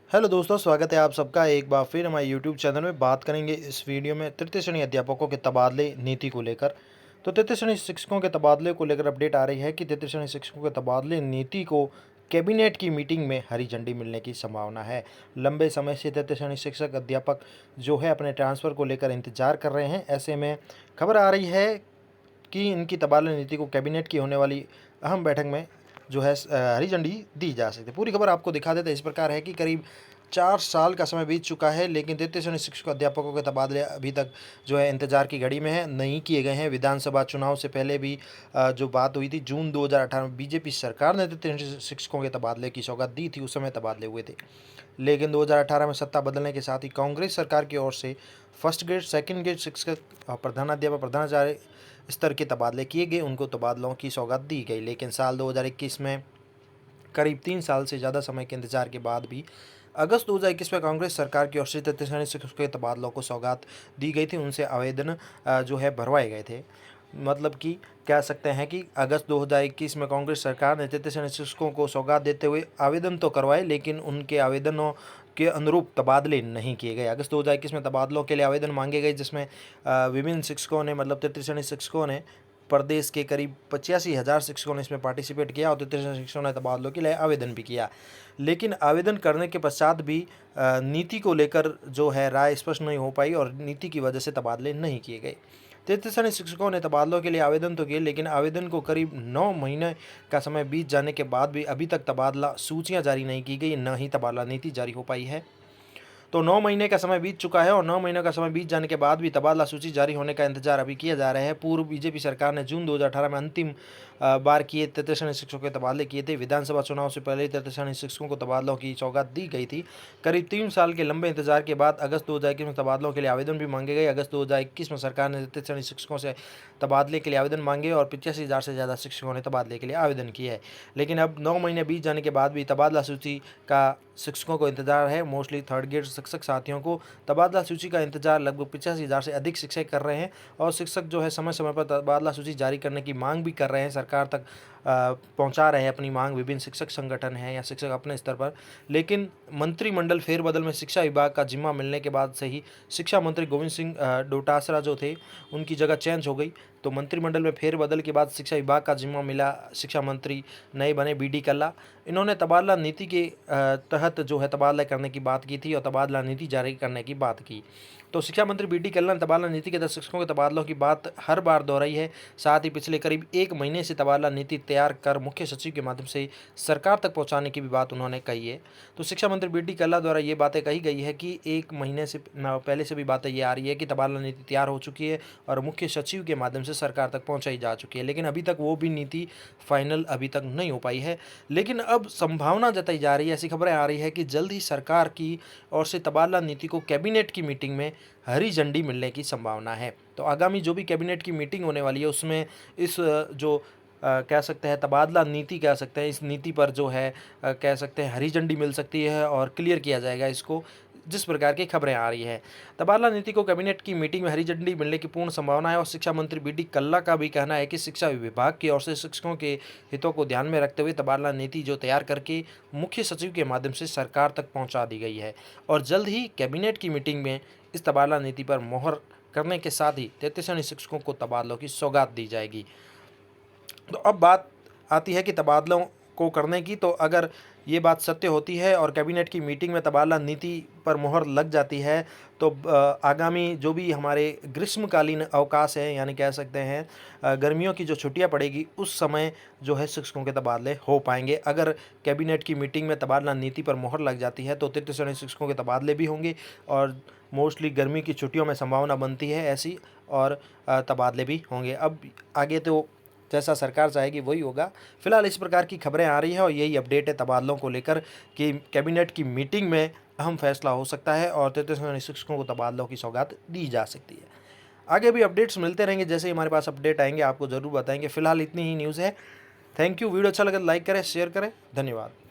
Hello दोस्तों, स्वागत है आप सबका एक बार फिर हमारे यूट्यूब चैनल में। बात करेंगे इस वीडियो में तृतीय श्रेणी अध्यापकों के तबादले नीति को लेकर। तो तृतीय श्रेणी शिक्षकों के तबादले को लेकर अपडेट आ रही है कि तृतीय श्रेणी शिक्षकों के तबादले नीति को कैबिनेट की मीटिंग में हरी झंडी मिलने की संभावना है। लंबे समय से तृतीय श्रेणी शिक्षक अध्यापक जो है अपने ट्रांसफ़र को लेकर इंतजार कर रहे हैं। ऐसे में खबर आ रही है कि इनकी तबादला नीति को कैबिनेट की होने वाली अहम बैठक में जो है हरी झंडी दी जा सकती है। पूरी खबर आपको दिखा देते हैं। इस प्रकार है कि करीब 4 साल का समय बीत चुका है, लेकिन तृतीय श्रेणी शिक्षक अध्यापकों के तबादले अभी तक जो है इंतजार की घड़ी में है, नहीं किए गए हैं। विधानसभा चुनाव से पहले भी जो बात हुई थी जून 2018 में, बीजेपी सरकार ने तृतीय श्रेणी शिक्षकों के तबादले की सौगात दी थी। उस समय तबादले हुए थे, लेकिन 2018 में सत्ता बदलने के साथ ही कांग्रेस सरकार की ओर से फर्स्ट ग्रेड, सेकंड ग्रेड शिक्षक, प्रधानाध्यापक, प्रधानाचार्य स्तर के तबादले किए गए। उनको तबादलों की सौगात दी गई, लेकिन साल 2021 में करीब 3 साल से ज़्यादा समय के इंतजार के बाद भी अगस्त 2021 में कांग्रेस सरकार की ओर से तृतीय श्रेणी शिक्षकों के तबादलों को सौगात दी गई थी। उनसे आवेदन जो है भरवाए गए थे। मतलब कि कह सकते हैं कि अगस्त 2021 में कांग्रेस सरकार ने तृतीय श्रेणी शिक्षकों को सौगात देते हुए आवेदन तो करवाए, लेकिन उनके आवेदनों के अनुरूप तबादले नहीं किए गए। अगस्त 2021 में तबादलों के लिए आवेदन मांगे गए, जिसमें विभिन्न शिक्षकों ने, मतलब तृतीय श्रेणी शिक्षकों ने, प्रदेश के करीब 85,000 शिक्षकों ने इसमें पार्टिसिपेट किया और तृतीय श्रेणी शिक्षकों ने तबादलों के लिए आवेदन भी किया। लेकिन आवेदन करने के पश्चात भी नीति को लेकर जो है राय स्पष्ट नहीं हो पाई और नीति की वजह से तबादले नहीं किए गए। तृतीय श्रेणी शिक्षकों ने तबादलों के लिए आवेदन तो किए, लेकिन आवेदन को करीब 9 महीने का समय बीत जाने के बाद भी अभी तक तबादला सूचियां जारी नहीं की गई, न ही तबादला नीति जारी हो पाई है। तो 9 महीने का समय बीत चुका है और 9 महीने का समय बीत जाने के बाद भी तबादला सूची जारी होने का इंतजार अभी किया जा रहा है। पूर्व बीजेपी सरकार ने जून 2018 में अंतिम बार किए तृतीय श्रेणी शिक्षकों के तबादले किए थे। विधानसभा चुनाव से पहले तृतीय श्रेणी शिक्षकों को तबादलों की सौगात दी गई थी। करीब 3 साल के लंबे इंतजार के बाद अगस्त 2021 में तबादलों के लिए आवेदन भी मांगे गए। अगस्त 2021 में सरकार ने तृतीय श्रेणी शिक्षकों से तबादले के लिए आवेदन मांगे और 85,000 से ज़्यादा शिक्षकों ने तबादले के लिए आवेदन किया है। लेकिन अब 9 महीने बीत जाने के बाद भी तबादला सूची का शिक्षकों को इंतजार है। मोस्टली थर्ड ग्रेड शिक्षक साथियों को तबादला सूची का इंतजार लगभग 85,000 से अधिक शिक्षक कर रहे हैं और शिक्षक जो है समय समय पर तबादला सूची जारी करने की मांग भी कर रहे हैं, सरकार तक पहुंचा रहे हैं अपनी मांग। विभिन्न शिक्षक संगठन हैं या शिक्षक अपने स्तर पर। लेकिन मंत्रिमंडल फेरबदल में शिक्षा विभाग का जिम्मा मिलने के बाद से ही शिक्षा मंत्री गोविंद सिंह डोटासरा जो थे, उनकी जगह चेंज हो गई। तो मंत्रिमंडल में फेरबदल के बाद शिक्षा विभाग का जिम्मा मिला, शिक्षा मंत्री नए बने बी.डी. कल्ला। इन्होंने तबादला नीति के तहत जो है तबादला करने की बात की थी और तबादला नीति जारी करने की बात की। तो शिक्षा मंत्री बी.डी. कल्ला ने तबादला नीति के तहत शिक्षकों के तबादलों की बात हर बार दोहराई है। साथ ही पिछले करीब 1 महीने से तबादला नीति तैयार कर मुख्य सचिव के माध्यम से सरकार तक पहुंचाने की भी बात उन्होंने कही है। तो शिक्षा मंत्री बी.डी. कल्ला द्वारा ये बातें कही गई है कि 1 महीने से पहले से भी बातें ये आ रही है कि तबादला नीति तैयार हो चुकी है और मुख्य सचिव के माध्यम से सरकार तक पहुंचाई जा चुकी है, लेकिन अभी तक वो भी नीति फाइनल अभी तक नहीं हो पाई है। लेकिन अब संभावना जताई जा रही है, ऐसी खबरें आ रही है कि जल्द ही सरकार की ओर से तबादला नीति को कैबिनेट की मीटिंग में हरी झंडी मिलने की संभावना है। तो आगामी जो भी कैबिनेट की मीटिंग होने वाली है उसमें इस जो कह सकते हैं तबादला नीति कह सकते हैं, इस नीति पर जो है कह सकते हैं हरी झंडी मिल सकती है और क्लियर किया जाएगा इसको, जिस प्रकार की खबरें आ रही है। तबादला नीति को कैबिनेट की मीटिंग में हरी झंडी मिलने की पूर्ण संभावना है और शिक्षा मंत्री बी.डी. कल्ला का भी कहना है कि शिक्षा विभाग की ओर से शिक्षकों के हितों को ध्यान में रखते हुए तबादला नीति जो तैयार करके मुख्य सचिव के माध्यम से सरकार तक पहुंचा दी गई है और जल्द ही कैबिनेट की मीटिंग में इस तबादला नीति पर मोहर करने के साथ ही तृतीय श्रेणी शिक्षकों को तबादलों की सौगात दी जाएगी। तो अब बात आती है कि तबादलों को करने की। तो अगर ये बात सत्य होती है और कैबिनेट की मीटिंग में तबादला नीति पर मोहर लग जाती है तो आगामी जो भी हमारे ग्रीष्मकालीन अवकाश है, यानी कह सकते हैं गर्मियों की जो छुट्टियां पड़ेगी, उस समय जो है शिक्षकों के तबादले हो पाएंगे। अगर कैबिनेट की मीटिंग में तबादला नीति पर मोहर लग जाती है तो तृतीय श्रेणी शिक्षकों के तबादले भी होंगे और मोस्टली गर्मी की छुट्टियों में संभावना बनती है ऐसी, और तबादले भी होंगे। अब आगे तो जैसा सरकार चाहेगी वही होगा। फिलहाल इस प्रकार की खबरें आ रही है और यही अपडेट है तबादलों को लेकर कि कैबिनेट की मीटिंग में अहम फैसला हो सकता है और तृतीय श्रेणी शिक्षकों को तबादलों की सौगात दी जा सकती है। आगे भी अपडेट्स मिलते रहेंगे, जैसे ही हमारे पास अपडेट आएंगे आपको ज़रूर बताएंगे। फिलहाल इतनी ही न्यूज़ है। Thank you. वीडियो अच्छा लगे तो लाइक करें, शेयर करें। धन्यवाद।